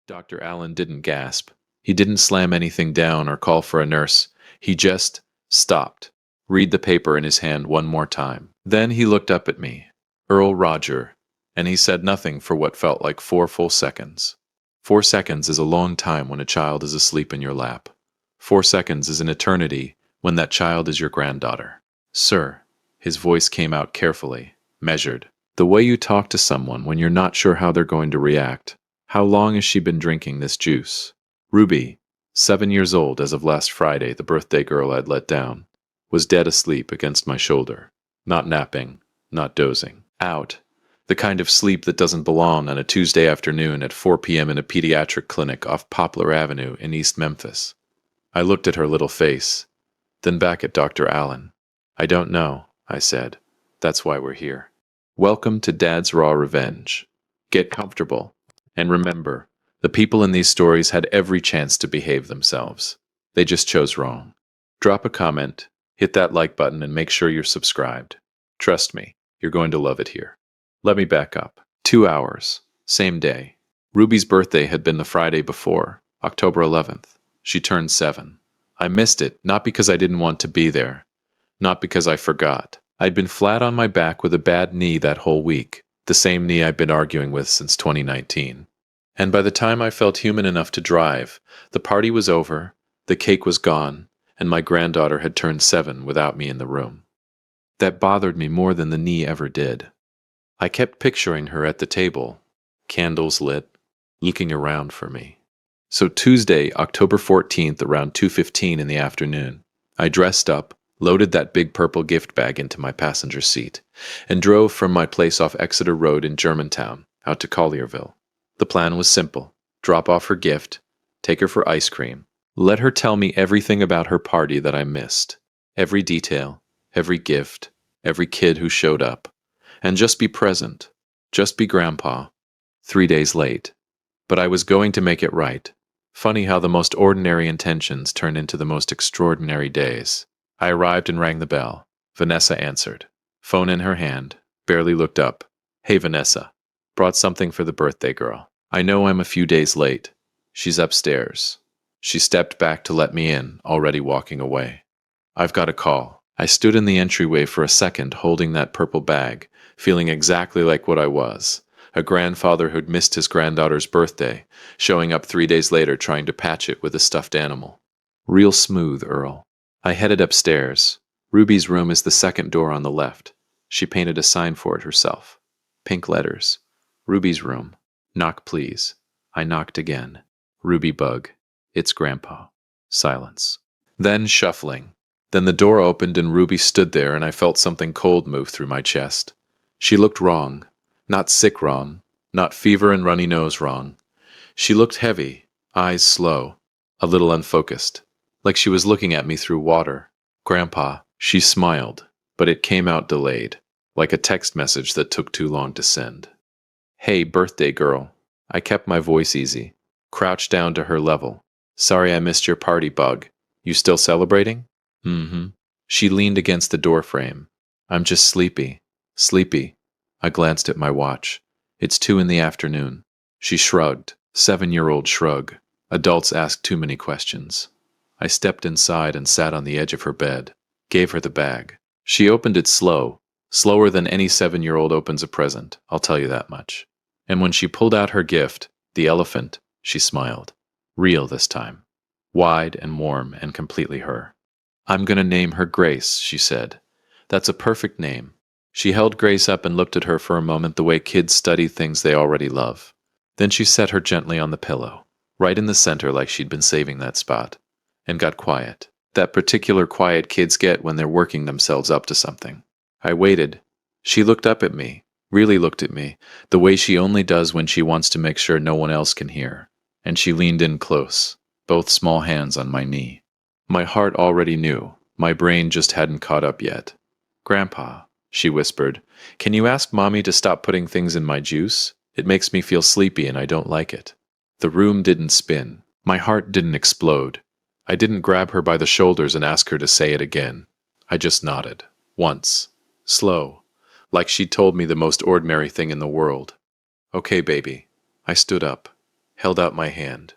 Dr. Allen didn't gasp. He didn't slam anything down or call for a nurse. He just stopped, read the paper in his hand one more time. Then he looked up at me, Earl Roger, and he said nothing for what felt like 4 full seconds. 4 seconds is a long time when a child is asleep in your lap. 4 seconds is an eternity when that child is your granddaughter. Sir, his voice came out carefully, measured. The way you talk to someone when you're not sure how they're going to react. How long has she been drinking this juice? Ruby, 7 years old as of last Friday, the birthday girl I'd let down, was dead asleep against my shoulder. Not napping, not dozing. Out. The kind of sleep that doesn't belong on a Tuesday afternoon at 4 p.m. in a pediatric clinic off Poplar Avenue in East Memphis. I looked at her little face, then back at Dr. Allen. I don't know, I said. That's why we're here. Welcome to Dad's Raw Revenge. Get comfortable. And remember, the people in these stories had every chance to behave themselves. They just chose wrong. Drop a comment, hit that like button, and make sure you're subscribed. Trust me, you're going to love it here. Let me back up. 2 hours. Same day. Ruby's birthday had been the Friday before, October 11th. She turned 7. I missed it, not because I didn't want to be there. Not because I forgot. I'd been flat on my back with a bad knee that whole week. The same knee I've been arguing with since 2019. And by the time I felt human enough to drive, the party was over, the cake was gone, and my granddaughter had turned 7 without me in the room. That bothered me more than the knee ever did. I kept picturing her at the table, candles lit, looking around for me. So Tuesday, October 14th, around 2:15 in the afternoon, I dressed up, loaded that big purple gift bag into my passenger seat, and drove from my place off Exeter Road in Germantown out to Collierville. The plan was simple. Drop off her gift, take her for ice cream, let her tell me everything about her party that I missed, every detail, every gift, every kid who showed up, and just be present, just be Grandpa. 3 days late. But I was going to make it right. Funny how the most ordinary intentions turn into the most extraordinary days. I arrived and rang the bell. Vanessa answered. Phone in her hand, barely looked up. Hey, Vanessa. Brought something for the birthday girl. I know I'm a few days late. She's upstairs. She stepped back to let me in, already walking away. I've got a call. I stood in the entryway for a second holding that purple bag, feeling exactly like what I was. A grandfather who'd missed his granddaughter's birthday, showing up 3 days later trying to patch it with a stuffed animal. Real smooth, Earl. I headed upstairs. Ruby's room is the second door on the left. She painted a sign for it herself. Pink letters. Ruby's room. Knock, please. I knocked again. Ruby bug. It's Grandpa. Silence. Then shuffling. Then the door opened and Ruby stood there and I felt something cold move through my chest. She looked wrong. Not sick wrong. Not fever and runny nose wrong. She looked heavy, eyes slow, a little unfocused, like she was looking at me through water. Grandpa, she smiled, but it came out delayed, like a text message that took too long to send. Hey, birthday girl. I kept my voice easy, crouched down to her level. Sorry I missed your party, bug. You still celebrating? Mm-hmm. She leaned against the doorframe. I'm just sleepy. Sleepy. I glanced at my watch. It's 2 in the afternoon. She shrugged. 7-year-old shrug. Adults ask too many questions. I stepped inside and sat on the edge of her bed. Gave her the bag. She opened it slow. Slower than any 7-year-old opens a present, I'll tell you that much. And when she pulled out her gift, the elephant, she smiled. Real this time. Wide and warm and completely her. I'm gonna name her Grace, she said. That's a perfect name. She held Grace up and looked at her for a moment the way kids study things they already love. Then she set her gently on the pillow, right in the center like she'd been saving that spot, and got quiet. That particular quiet kids get when they're working themselves up to something. I waited. She looked up at me, really looked at me, the way she only does when she wants to make sure no one else can hear. And she leaned in close, both small hands on my knee. My heart already knew. My brain just hadn't caught up yet. Grandpa, she whispered, can you ask Mommy to stop putting things in my juice? It makes me feel sleepy and I don't like it. The room didn't spin. My heart didn't explode. I didn't grab her by the shoulders and ask her to say it again. I just nodded. Once. Slow. Like she'd told me the most ordinary thing in the world. Okay, baby. I stood up. held out my hand.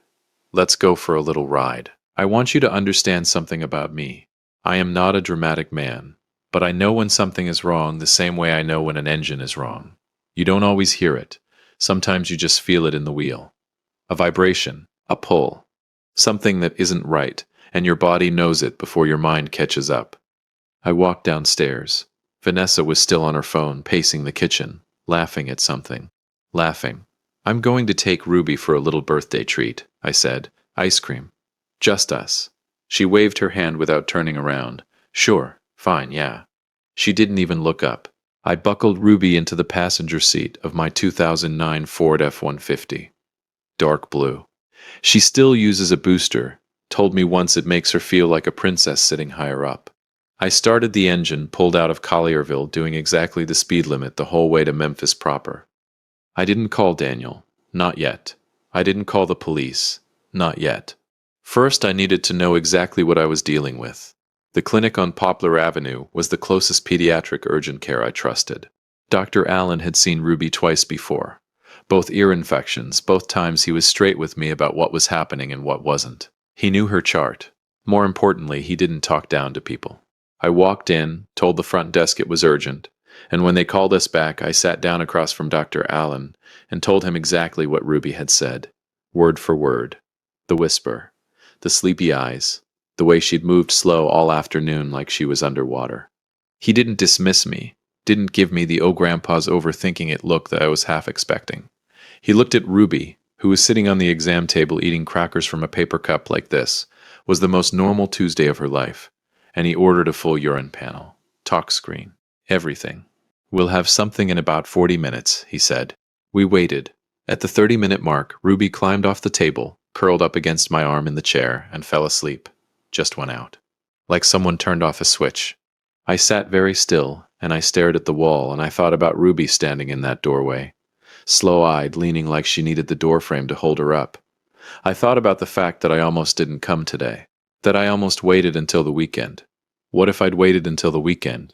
Let's go for a little ride. I want you to understand something about me. I am not a dramatic man, but I know when something is wrong the same way I know when an engine is wrong. You don't always hear it. Sometimes you just feel it in the wheel. A vibration, a pull, something that isn't right, and your body knows it before your mind catches up. I walked downstairs. Vanessa was still on her phone, pacing the kitchen, laughing at something. Laughing. I'm going to take Ruby for a little birthday treat, I said. Ice cream. Just us. She waved her hand without turning around. Sure, fine, yeah. She didn't even look up. I buckled Ruby into the passenger seat of my 2009 Ford F-150. Dark blue. She still uses a booster. Told me once it makes her feel like a princess sitting higher up. I started the engine, pulled out of Collierville, doing exactly the speed limit the whole way to Memphis proper. I didn't call Daniel. Not yet. I didn't call the police. Not yet. First, I needed to know exactly what I was dealing with. The clinic on Poplar Avenue was the closest pediatric urgent care I trusted. Dr. Allen had seen Ruby twice before. Both ear infections, both times he was straight with me about what was happening and what wasn't. He knew her chart. More importantly, he didn't talk down to people. I walked in, told the front desk it was urgent, and when they called us back, I sat down across from Dr. Allen and told him exactly what Ruby had said, word for word. The whisper, the sleepy eyes, the way she'd moved slow all afternoon like she was underwater. He didn't dismiss me, didn't give me the "oh grandpa's overthinking it" look that I was half expecting. He looked at Ruby, who was sitting on the exam table eating crackers from a paper cup like this, was the most normal Tuesday of her life, and he ordered a full urine panel, talk screen, everything. We'll have something in about 40 minutes, he said. We waited. At the 30-minute mark, Ruby climbed off the table, curled up against my arm in the chair, and fell asleep. Just went out. Like someone turned off a switch. I sat very still, and I stared at the wall, and I thought about Ruby standing in that doorway, slow-eyed, leaning like she needed the doorframe to hold her up. I thought about the fact that I almost didn't come today, that I almost waited until the weekend. What if I'd waited until the weekend?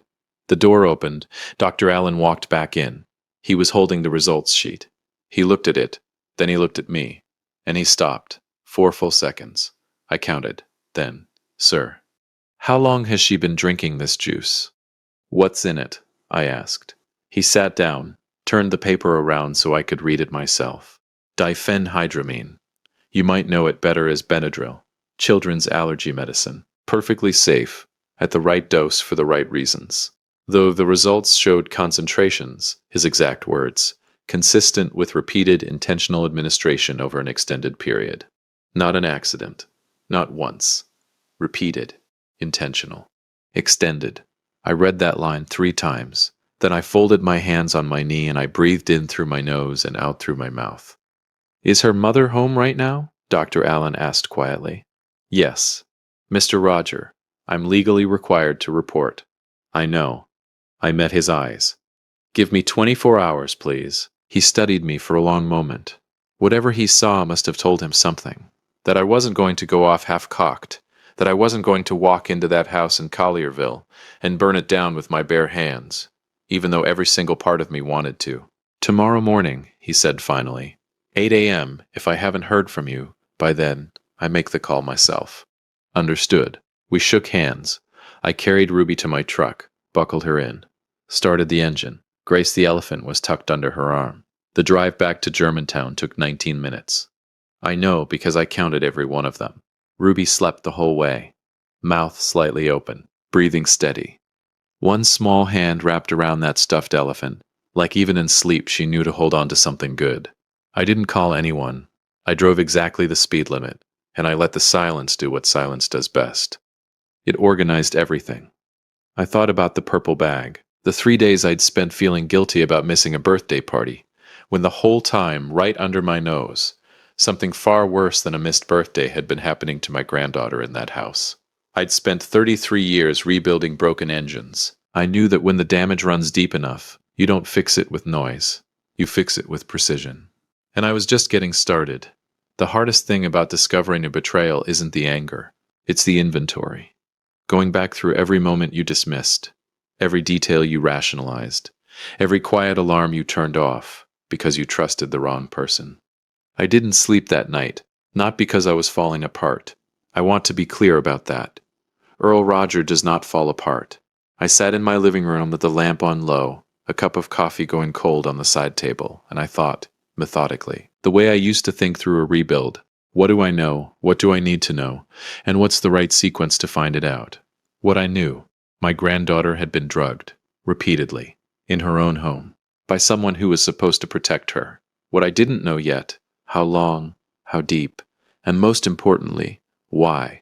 The door opened. Dr. Allen walked back in. He was holding the results sheet. He looked at it, then he looked at me, and he stopped. 4 full seconds. I counted. Then, sir, how long has she been drinking this juice? What's in it? I asked. He sat down, turned the paper around so I could read it myself. Diphenhydramine. You might know it better as Benadryl. Children's allergy medicine. Perfectly safe, at the right dose for the right reasons. Though the results showed concentrations, his exact words, consistent with repeated intentional administration over an extended period. Not an accident. Not once. Repeated. Intentional. Extended. I read that line 3 times. Then I folded my hands on my knee and I breathed in through my nose and out through my mouth. Is her mother home right now? Dr. Allen asked quietly. Yes. Mr. Roger, I'm legally required to report. I know. I met his eyes. Give me 24 hours, please. He studied me for a long moment. Whatever he saw must have told him something. That I wasn't going to go off half-cocked. That I wasn't going to walk into that house in Collierville and burn it down with my bare hands, even though every single part of me wanted to. Tomorrow morning, he said finally. 8 a.m. If I haven't heard from you, by then, I make the call myself. Understood. We shook hands. I carried Ruby to my truck, buckled her in, started the engine. Grace the elephant was tucked under her arm. The drive back to Germantown took 19 minutes. I know because I counted every one of them. Ruby slept the whole way, mouth slightly open, breathing steady. One small hand wrapped around that stuffed elephant, like even in sleep she knew to hold on to something good. I didn't call anyone. I drove exactly the speed limit, and I let the silence do what silence does best. It organized everything. I thought about the purple bag, the 3 days I'd spent feeling guilty about missing a birthday party, when the whole time, right under my nose, something far worse than a missed birthday had been happening to my granddaughter in that house. I'd spent 33 years rebuilding broken engines. I knew that when the damage runs deep enough, you don't fix it with noise. You fix it with precision. And I was just getting started. The hardest thing about discovering a betrayal isn't the anger. It's the inventory. Going back through every moment you dismissed, every detail you rationalized, every quiet alarm you turned off because you trusted the wrong person. I didn't sleep that night, not because I was falling apart. I want to be clear about that. Earl Roger does not fall apart. I sat in my living room with the lamp on low, a cup of coffee going cold on the side table, and I thought, methodically, the way I used to think through a rebuild. What do I know? What do I need to know? And what's the right sequence to find it out? What I knew. My granddaughter had been drugged, repeatedly, in her own home, by someone who was supposed to protect her. What I didn't know yet, how long, how deep, and most importantly, why.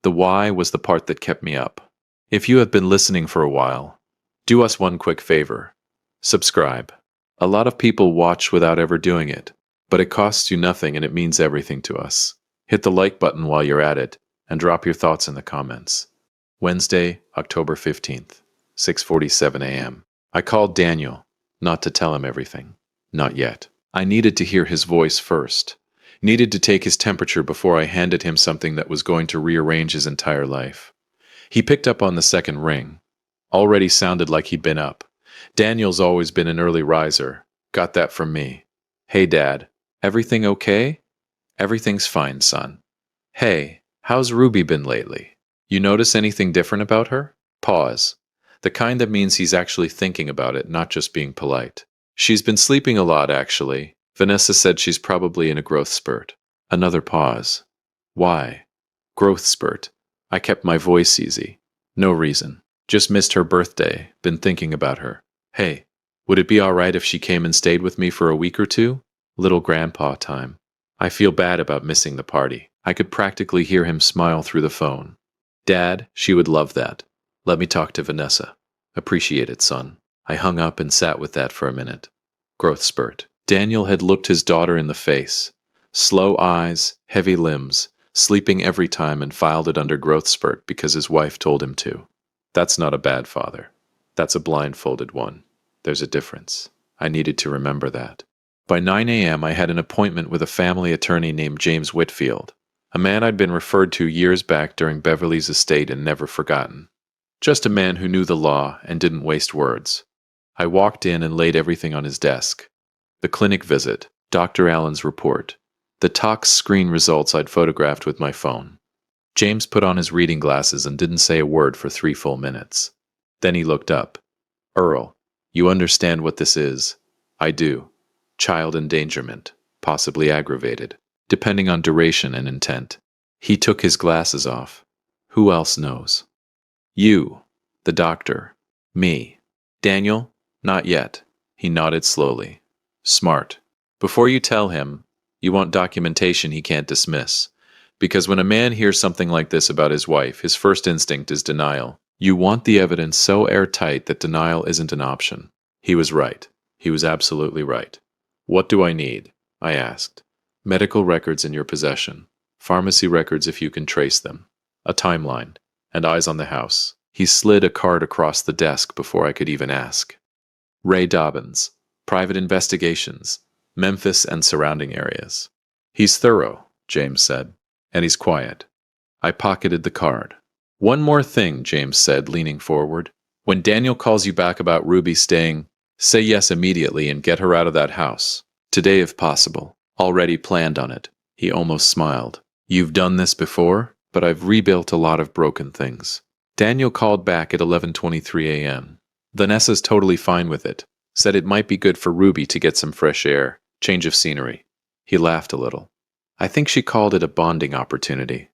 The why was the part that kept me up. If you have been listening for a while, do us one quick favor. Subscribe. A lot of people watch without ever doing it, but it costs you nothing and it means everything to us. Hit the like button while you're at it, and drop your thoughts in the comments. Wednesday, October 15th, 6:47 a.m. I called Daniel, not to tell him everything. Not yet. I needed to hear his voice first. Needed to take his temperature before I handed him something that was going to rearrange his entire life. He picked up on the second ring. Already sounded like he'd been up. Daniel's always been an early riser. Got that from me. Hey, Dad. Everything okay? Everything's fine, son. Hey, how's Ruby been lately? You notice anything different about her? Pause. The kind that means he's actually thinking about it, not just being polite. She's been sleeping a lot, actually. Vanessa said she's probably in a growth spurt. Another pause. Why? Growth spurt. I kept my voice easy. No reason. Just missed her birthday. Been thinking about her. Hey, would it be all right if she came and stayed with me for a week or two? Little grandpa time. I feel bad about missing the party. I could practically hear him smile through the phone. Dad, she would love that. Let me talk to Vanessa. Appreciate it, son. I hung up and sat with that for a minute. Growth spurt. Daniel had looked his daughter in the face. Slow eyes, heavy limbs, sleeping every time, and filed it under growth spurt because his wife told him to. That's not a bad father. That's a blindfolded one. There's a difference. I needed to remember that. By 9 a.m. I had an appointment with a family attorney named James Whitfield, a man I'd been referred to years back during Beverly's estate and never forgotten. Just a man who knew the law and didn't waste words. I walked in and laid everything on his desk. The clinic visit, Dr. Allen's report, the tox screen results I'd photographed with my phone. James put on his reading glasses and didn't say a word for 3 full minutes. Then he looked up. Earl, you understand what this is? I do. Child endangerment, possibly aggravated, depending on duration and intent. He took his glasses off. Who else knows? You, the doctor, me. Daniel, not yet. He nodded slowly. Smart. Before you tell him, you want documentation he can't dismiss. Because when a man hears something like this about his wife, his first instinct is denial. You want the evidence so airtight that denial isn't an option. He was right. He was absolutely right. What do I need? I asked. Medical records in your possession. Pharmacy records if you can trace them. A timeline. And eyes on the house. He slid a card across the desk before I could even ask. Ray Dobbins. Private investigations. Memphis and surrounding areas. He's thorough, James said. And he's quiet. I pocketed the card. One more thing, James said, leaning forward. When Daniel calls you back about Ruby staying, say yes immediately and get her out of that house. Today if possible. Already planned on it. He almost smiled. You've done this before, but I've rebuilt a lot of broken things. Daniel called back at 11:23 a.m. Vanessa's totally fine with it. Said it might be good for Ruby to get some fresh air, change of scenery. He laughed a little. I think she called it a bonding opportunity.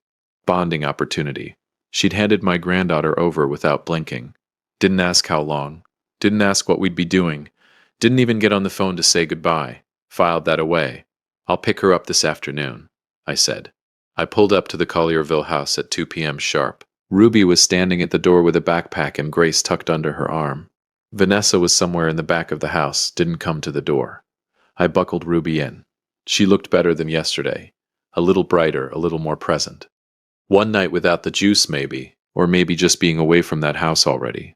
Bonding opportunity. She'd handed my granddaughter over without blinking. Didn't ask how long. Didn't ask what we'd be doing. Didn't even get on the phone to say goodbye. Filed that away. I'll pick her up this afternoon, I said. I pulled up to the Collierville house at 2 p.m. sharp. Ruby was standing at the door with a backpack and Grace tucked under her arm. Vanessa was somewhere in the back of the house, didn't come to the door. I buckled Ruby in. She looked better than yesterday. A little brighter, a little more present. One night without the juice, maybe, or maybe just being away from that house already.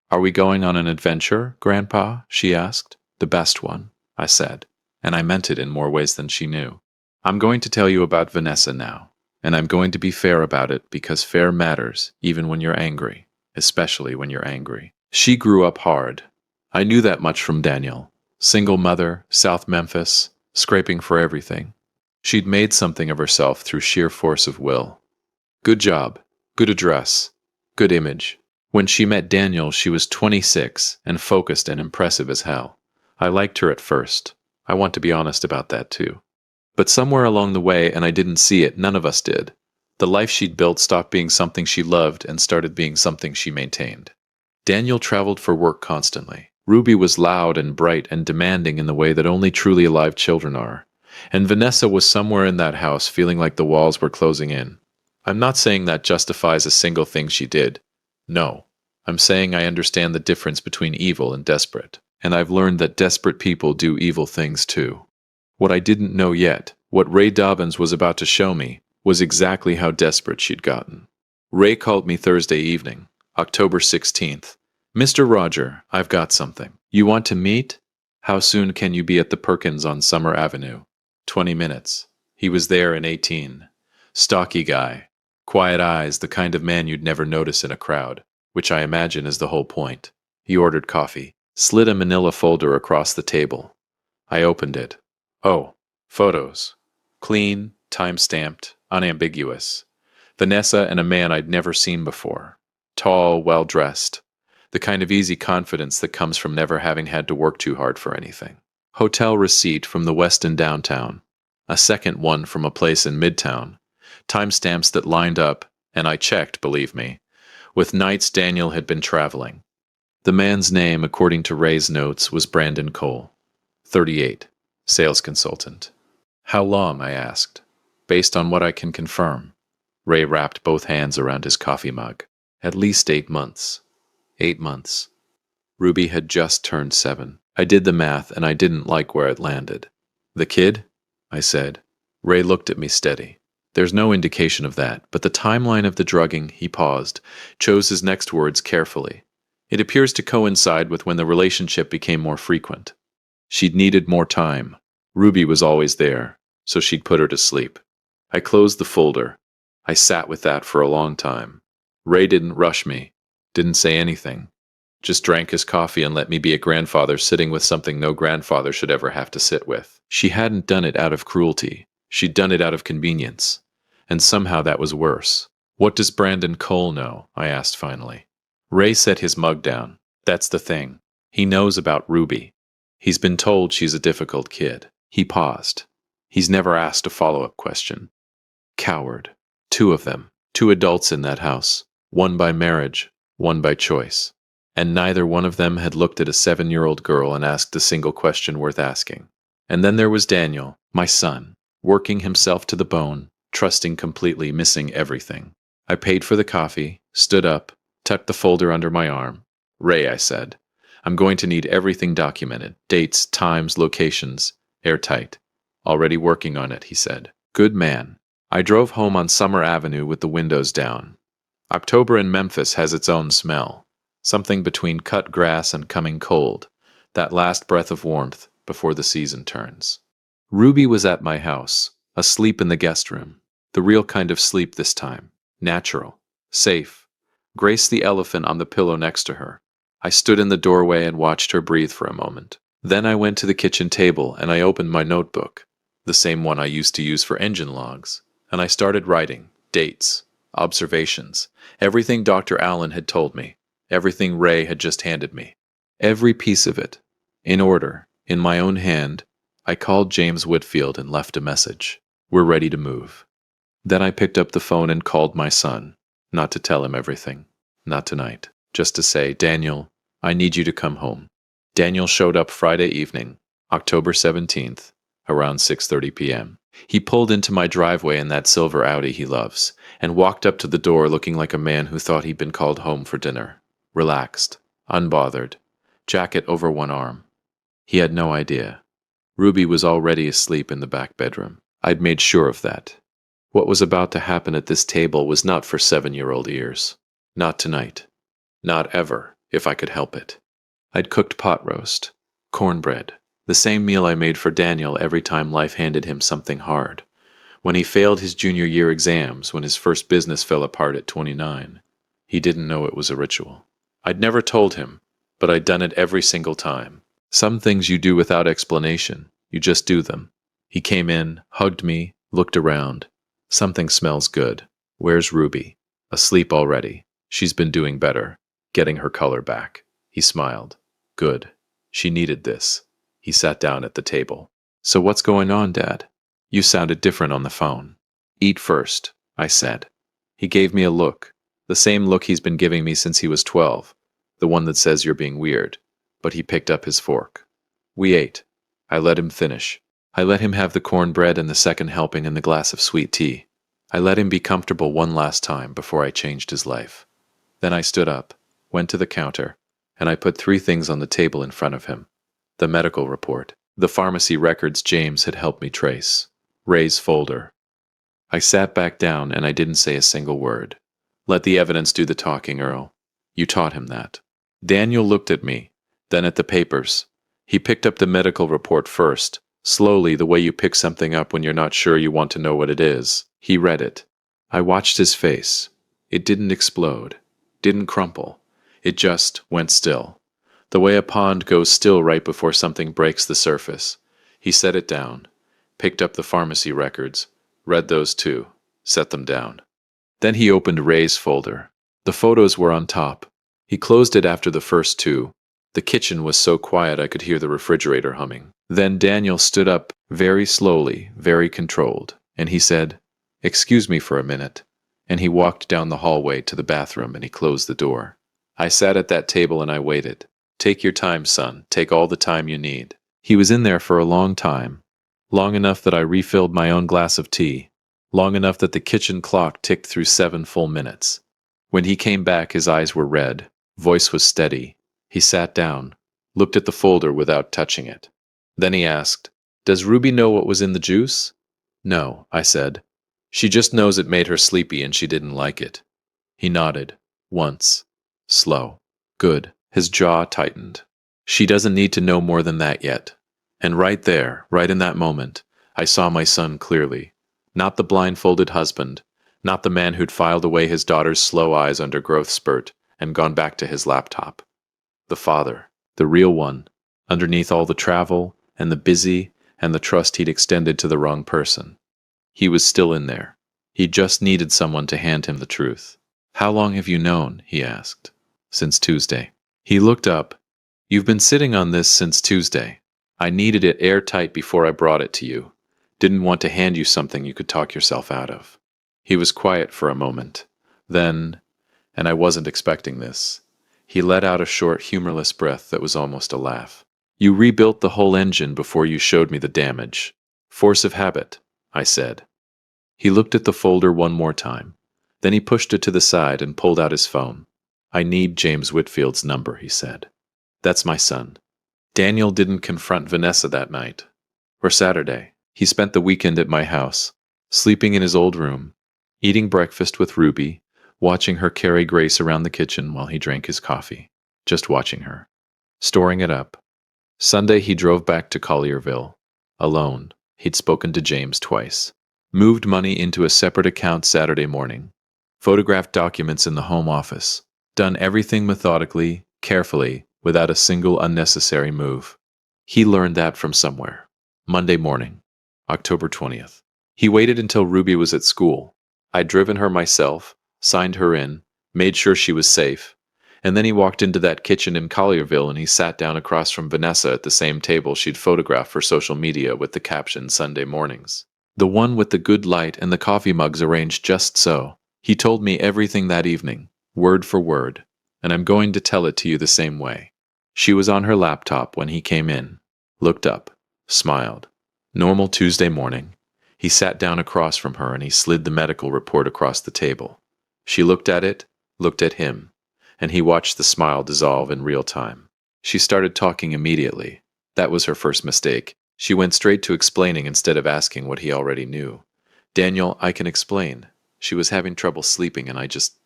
Are we going on an adventure, Grandpa? She asked. The best one, I said, and I meant it in more ways than she knew. I'm going to tell you about Vanessa now, and I'm going to be fair about it because fair matters even when you're angry, especially when you're angry. She grew up hard. I knew that much from Daniel. Single mother, South Memphis, scraping for everything. She'd made something of herself through sheer force of will. Good job, good address, good image. When she met Daniel, she was 26 and focused and impressive as hell. I liked her at first. I want to be honest about that too. But somewhere along the way, and I didn't see it, none of us did, the life she'd built stopped being something she loved and started being something she maintained. Daniel traveled for work constantly. Ruby was loud and bright and demanding in the way that only truly alive children are. And Vanessa was somewhere in that house feeling like the walls were closing in. I'm not saying that justifies a single thing she did. No. I'm saying I understand the difference between evil and desperate. And I've learned that desperate people do evil things too. What I didn't know yet, what Ray Dobbins was about to show me, was exactly how desperate she'd gotten. Ray called me Thursday evening, October 16th. Mr. Roger, I've got something. You want to meet? How soon can you be at the Perkins on Summer Avenue? 20 minutes. He was there in 18. Stocky guy. Quiet eyes, the kind of man you'd never notice in a crowd, which I imagine is the whole point. He ordered coffee, slid a manila folder across the table. I opened it. Oh, photos. Clean, time-stamped, unambiguous. Vanessa and a man I'd never seen before. Tall, well-dressed. The kind of easy confidence that comes from never having had to work too hard for anything. Hotel receipt from the Westin downtown. A second one from a place in Midtown. Timestamps that lined up, and I checked, believe me, with nights Daniel had been traveling. The man's name, according to Ray's notes, was Brandon Cole. 38. Sales consultant. How long, I asked. Based on what I can confirm. Ray wrapped both hands around his coffee mug. At least 8 months. 8 months. Ruby had just turned 7. I did the math, and I didn't like where it landed. The kid? I said. Ray looked at me steady. There's no indication of that, but the timeline of the drugging, he paused, chose his next words carefully. It appears to coincide with when the relationship became more frequent. She'd needed more time. Ruby was always there, so she'd put her to sleep. I closed the folder. I sat with that for a long time. Ray didn't rush me, didn't say anything. Just drank his coffee and let me be a grandfather sitting with something no grandfather should ever have to sit with. She hadn't done it out of cruelty. She'd done it out of convenience. And somehow that was worse. What does Brandon Cole know? I asked finally. Ray set his mug down. That's the thing. He knows about Ruby. He's been told she's a difficult kid. He paused. He's never asked a follow-up question. Coward. 2 of them. 2 adults in that house. 1 by marriage, 1 by choice. And neither one of them had looked at a 7-year-old girl and asked a single question worth asking. And then there was Daniel, my son, working himself to the bone, trusting completely, missing everything. I paid for the coffee, stood up, tucked the folder under my arm. Ray, I said, I'm going to need everything documented. Dates, times, locations, airtight. Already working on it, he said. Good man. I drove home on Summer Avenue with the windows down. October in Memphis has its own smell. Something between cut grass and coming cold. That last breath of warmth before the season turns. Ruby was at my house, asleep in the guest room. The real kind of sleep this time. Natural. Safe. Grace the elephant on the pillow next to her. I stood in the doorway and watched her breathe for a moment. Then I went to the kitchen table and I opened my notebook, the same one I used to use for engine logs, and I started writing, dates, observations, everything Dr. Allen had told me, everything Ray had just handed me. Every piece of it. In order, in my own hand, I called James Whitfield and left a message. We're ready to move. Then I picked up the phone and called my son, not to tell him everything, not tonight, just to say, Daniel, I need you to come home. Daniel showed up Friday evening, October 17th, around 6:30 p.m. He pulled into my driveway in that silver Audi he loves, and walked up to the door looking like a man who thought he'd been called home for dinner. Relaxed, unbothered, jacket over one arm. He had no idea. Ruby was already asleep in the back bedroom. I'd made sure of that. What was about to happen at this table was not for 7-year-old ears. Not tonight. Not ever, if I could help it. I'd cooked pot roast, cornbread, the same meal I made for Daniel every time life handed him something hard. When he failed his junior year exams, when his first business fell apart at 29, he didn't know it was a ritual. I'd never told him, but I'd done it every single time. Some things you do without explanation. You just do them. He came in, hugged me, looked around. Something smells good. Where's Ruby? Asleep already. She's been doing better, getting her color back. He smiled. Good. She needed this. He sat down at the table. So what's going on, Dad? You sounded different on the phone. Eat first, I said. He gave me a look. The same look he's been giving me since he was 12. The one that says you're being weird. But he picked up his fork. We ate. I let him finish. I let him have the cornbread and the second helping and the glass of sweet tea. I let him be comfortable one last time before I changed his life. Then I stood up, went to the counter, and I put 3 things on the table in front of him. The medical report, the pharmacy records James had helped me trace, Ray's folder. I sat back down and I didn't say a single word. Let the evidence do the talking, Earl. You taught him that. Daniel looked at me, then at the papers. He picked up the medical report first, slowly, the way you pick something up when you're not sure you want to know what it is. He read it. I watched his face. It didn't explode, didn't crumple. It just went still. The way a pond goes still right before something breaks the surface. He set it down, picked up the pharmacy records, read those too, set them down. Then he opened Ray's folder. The photos were on top. He closed it after the first 2. The kitchen was so quiet I could hear the refrigerator humming. Then Daniel stood up, very slowly, very controlled, and he said, "Excuse me for a minute." And he walked down the hallway to the bathroom and he closed the door. I sat at that table and I waited. Take your time, son. Take all the time you need. He was in there for a long time. Long enough that I refilled my own glass of tea. Long enough that the kitchen clock ticked through 7 full minutes. When he came back, his eyes were red. Voice was steady. He sat down, looked at the folder without touching it. Then he asked, "Does Ruby know what was in the juice?" "No," I said. "She just knows it made her sleepy and she didn't like it." He nodded. Once. Slow. Good. His jaw tightened. "She doesn't need to know more than that yet." And right there, right in that moment, I saw my son clearly. Not the blindfolded husband, not the man who'd filed away his daughter's slow eyes under growth spurt and gone back to his laptop. The father, the real one, underneath all the travel and the busy and the trust he'd extended to the wrong person. He was still in there. He just needed someone to hand him the truth. "How long have you known?" he asked. "Since Tuesday." He looked up. "You've been sitting on this since Tuesday. I needed it airtight before I brought it to you. Didn't want to hand you something you could talk yourself out of." He was quiet for a moment. Then, and I wasn't expecting this, he let out a short, humorless breath that was almost a laugh. "You rebuilt the whole engine before you showed me the damage. Force of habit," I said. He looked at the folder one more time. Then he pushed it to the side and pulled out his phone. "I need James Whitfield's number," he said. "That's my son." Daniel didn't confront Vanessa that night. Or Saturday. He spent the weekend at my house, sleeping in his old room, eating breakfast with Ruby, watching her carry Grace around the kitchen while he drank his coffee. Just watching her. Storing it up. Sunday he drove back to Collierville. Alone. He'd spoken to James twice. Moved money into a separate account Saturday morning. Photographed documents in the home office. Done everything methodically, carefully, without a single unnecessary move. He learned that from somewhere. Monday morning, October 20th. He waited until Ruby was at school. I'd driven her myself, signed her in, made sure she was safe, and then he walked into that kitchen in Collierville and he sat down across from Vanessa at the same table she'd photographed for social media with the caption "Sunday mornings." The one with the good light and the coffee mugs arranged just so. He told me everything that evening, word for word, and I'm going to tell it to you the same way. She was on her laptop when he came in, looked up, smiled. Normal Tuesday morning. He sat down across from her and he slid the medical report across the table. She looked at it, looked at him, and he watched the smile dissolve in real time. She started talking immediately. That was her first mistake. She went straight to explaining instead of asking what he already knew. "Daniel, I can explain. She was having trouble sleeping and I just..."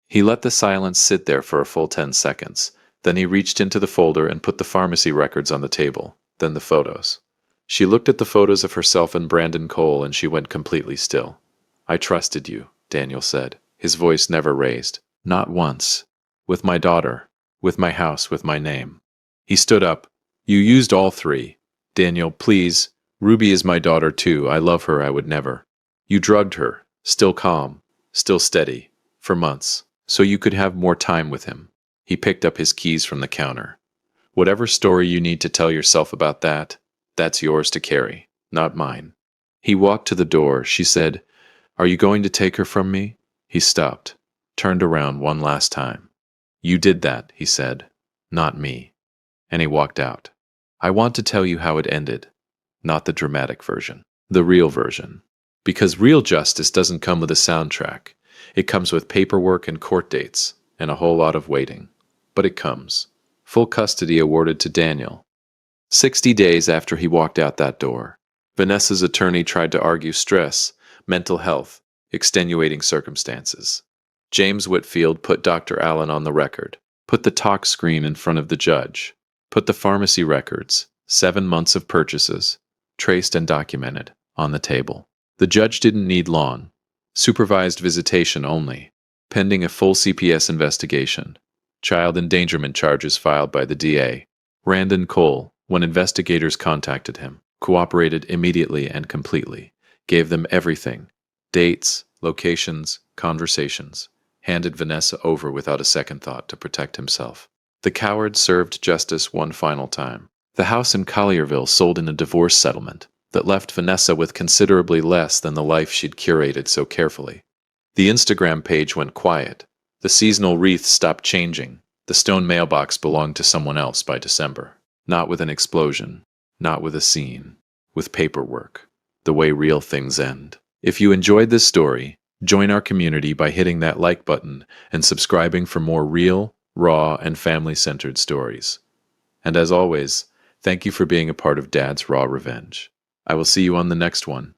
He let the silence sit there for a full 10 seconds. Then he reached into the folder and put the pharmacy records on the table, then the photos. She looked at the photos of herself and Brandon Cole and she went completely still. "I trusted you," Daniel said, his voice never raised. "Not once. With my daughter, with my house, with my name." He stood up. "You used all 3. Daniel, please, Ruby is my daughter too. I love her. I would never. You drugged her, still calm, still steady, for months, so you could have more time with him. He picked up his keys from the counter. Whatever story you need to tell yourself about that, that's yours to carry, not mine. He walked to the door. She said, "Are you going to take her from me?" He stopped, turned around one last time. "You did that," he said, "not me." And he walked out. I want to tell you how it ended, not the dramatic version, the real version. Because real justice doesn't come with a soundtrack. It comes with paperwork and court dates, and a whole lot of waiting. But it comes. Full custody awarded to Daniel. 60 days after he walked out that door. Vanessa's attorney tried to argue stress, mental health, extenuating circumstances. James Whitfield put Dr. Allen on the record, put the talk screen in front of the judge, put the pharmacy records, 7 months of purchases, traced and documented, on the table. The judge didn't need lawn. Supervised visitation only, pending a full CPS investigation. Child endangerment charges filed by the DA. Randon Cole, when investigators contacted him, cooperated immediately and completely, gave them everything, dates, locations, conversations, handed Vanessa over without a second thought to protect himself. The coward served justice one final time. The house in Collierville sold in a divorce settlement that left Vanessa with considerably less than the life she'd curated so carefully. The Instagram page went quiet. The seasonal wreath stopped changing. The stone mailbox belonged to someone else by December. Not with an explosion, not with a scene, with paperwork, the way real things end. If you enjoyed this story, join our community by hitting that like button and subscribing for more real, raw, and family-centered stories. And as always, thank you for being a part of Dad's Raw Revenge. I will see you on the next one.